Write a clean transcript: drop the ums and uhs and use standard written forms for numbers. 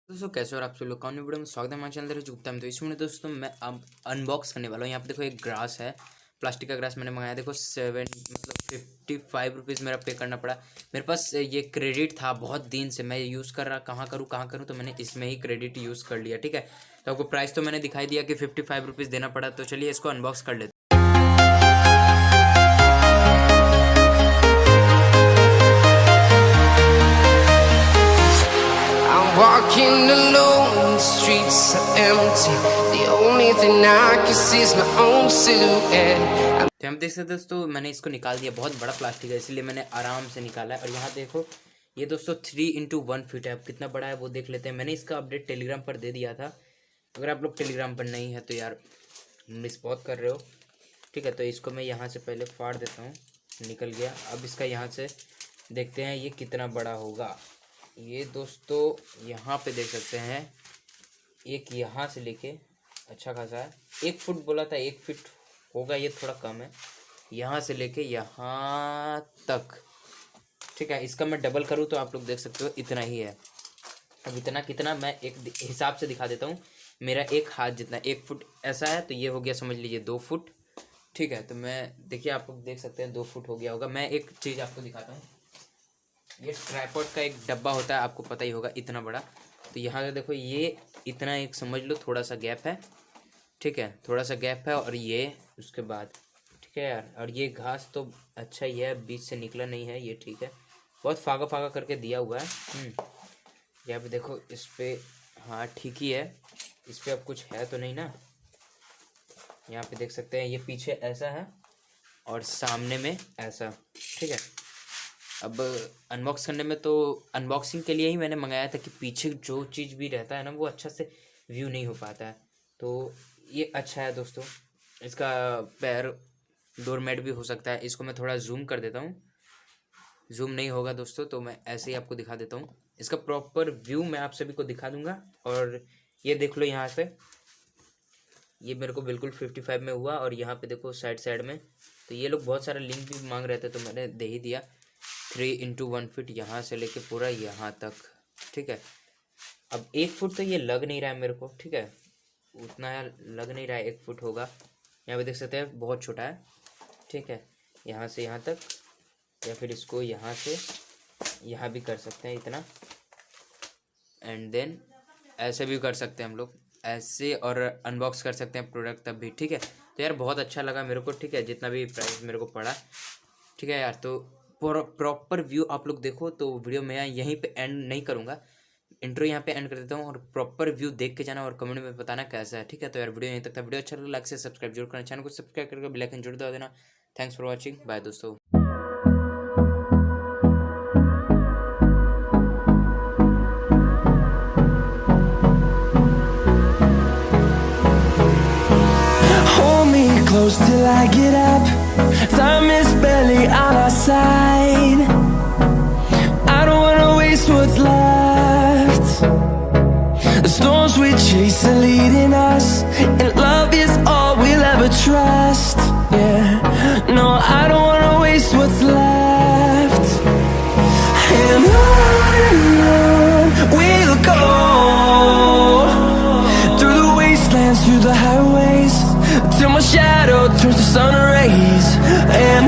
दोस्तों कैसे हो और आप सब लोग कौन वीडियो में स्वागत है हमारे चैनल धीरज गुप्ता में। तो इसमें दोस्तों मैं अब अनबॉक्स करने वाला हूँ। यहाँ पे देखो एक ग्रास है, प्लास्टिक का ग्रास मैंने मंगाया। देखो 55 रुपीज़ मेरा पे करना पड़ा। मेरे पास ये क्रेडिट था बहुत दिन से, मैं यूज़ कर रहा, कहाँ करूँ तो मैंने इसमें ही क्रेडिट यूज़ कर लिया। ठीक है, तो आपको प्राइस तो मैंने दिखाई दिया कि 55 रुपीज़ देना पड़ा। तो चलिए इसको अनबॉक्स कर लेते। Walking alone, the streets are empty. The only thing I can see is my own silhouette. तो हम देख सकते दोस्तों, मैंने इसको निकाल दिया। बहुत बड़ा प्लास्टिक है इसलिए मैंने आराम से निकाला है। और यहाँ देखो ये दोस्तों 3x1 फीट है। अब कितना बड़ा है वो देख लेते हैं। मैंने इसका अपडेट टेलीग्राम पर दे दिया था। अगर आप लोग टेलीग्राम पर नहीं है तो यार मिस बहुत कर रहे हो। ठीक है, तो इसको मैं यहाँ से पहले फाड़ देता हूँ। निकल गया। अब इसका यहाँ से देखते हैं ये कितना बड़ा होगा। ये दोस्तों यहाँ पे देख सकते हैं, एक यहाँ से लेके अच्छा खासा है। 1 फुट बोला था, 1 फीट होगा, ये थोड़ा कम है। यहाँ से लेके यहाँ तक। ठीक है, इसका मैं डबल करूँ तो आप लोग देख सकते हो इतना ही है। अब इतना कितना मैं एक हिसाब से दिखा देता हूँ। मेरा एक हाथ जितना 1 फुट ऐसा है, तो ये हो गया समझ लीजिए 2 फुट। ठीक है, तो मैं देखिए आप लोग देख सकते हैं 2 फुट हो गया होगा। मैं एक चीज़ आपको दिखाता हूँ। ये ट्राइपॉड का एक डब्बा होता है, आपको पता ही होगा, इतना बड़ा। तो यहाँ से देखो ये इतना एक समझ लो थोड़ा सा गैप है। ठीक है, थोड़ा सा गैप है। और ये उसके बाद ठीक है यार। और ये घास तो अच्छा ही है, बीच से निकला नहीं है, ये ठीक है। बहुत फागा फागा करके दिया हुआ है। यहाँ पे देखो इस पर, हाँ ठीक ही है। इस पर अब कुछ है तो नहीं ना। यहाँ पे देख सकते हैं ये पीछे ऐसा है और सामने में ऐसा। ठीक है, अब अनबॉक्स करने में तो अनबॉक्सिंग के लिए ही मैंने मंगाया था कि पीछे जो चीज़ भी रहता है ना वो अच्छा से व्यू नहीं हो पाता है। तो ये अच्छा है दोस्तों। इसका पैर डोरमेट भी हो सकता है। इसको मैं थोड़ा जूम कर देता हूँ। जूम नहीं होगा दोस्तों तो मैं ऐसे ही आपको दिखा देता हूँ। इसका प्रॉपर व्यू मैं आप सभी को दिखा दूँगा। और ये देख लो यहाँ से, ये मेरे को बिल्कुल 55 में हुआ। और यहाँ पे देखो साइड में, तो ये लोग बहुत सारा लिंक भी मांग रहे थे तो मैंने दे ही दिया। 3x1 फीट यहाँ से लेके पूरा यहाँ तक। ठीक है, अब 1 फुट तो ये लग नहीं रहा है मेरे को। ठीक है, उतना लग नहीं रहा है 1 फुट होगा। यहाँ पे देख सकते हैं बहुत छोटा है। ठीक है, यहाँ से यहाँ तक, या फिर इसको यहाँ से यहाँ भी कर सकते हैं इतना। एंड देन ऐसे भी कर सकते हैं हम लोग ऐसे, और अनबॉक्स कर सकते हैं प्रोडक्ट तब भी। ठीक है, तो यार बहुत अच्छा लगा मेरे को। ठीक है, जितना भी प्राइस मेरे को पड़ा। ठीक है यार, तो प्रॉपर व्यू आप लोग देखो। तो वीडियो मैं यहीं पे एंड नहीं करूँगा, इंट्रो यहाँ पे एंड कर देता हूँ। और प्रॉपर व्यू देख के जाना और कमेंट में बताना कैसा है। ठीक है, तो यार वीडियो यहीं तक था। वीडियो अच्छा लगा लाइक से सब्सक्राइब जरूर करना, चैनल को सब्सक्राइब करके बेल आइकन जरूर दबा देना। थैंक्स फॉर वॉचिंग, बाय दोस्तों। Close till I get up. Time is barely on our side. I don't wanna waste what's left. The storms we chase are leading us, and love is all we'll ever trust. Yeah, no, I don't wanna waste what's left. And on we'll go, through the wastelands, through the highways, till my shadow turns to sun rays. And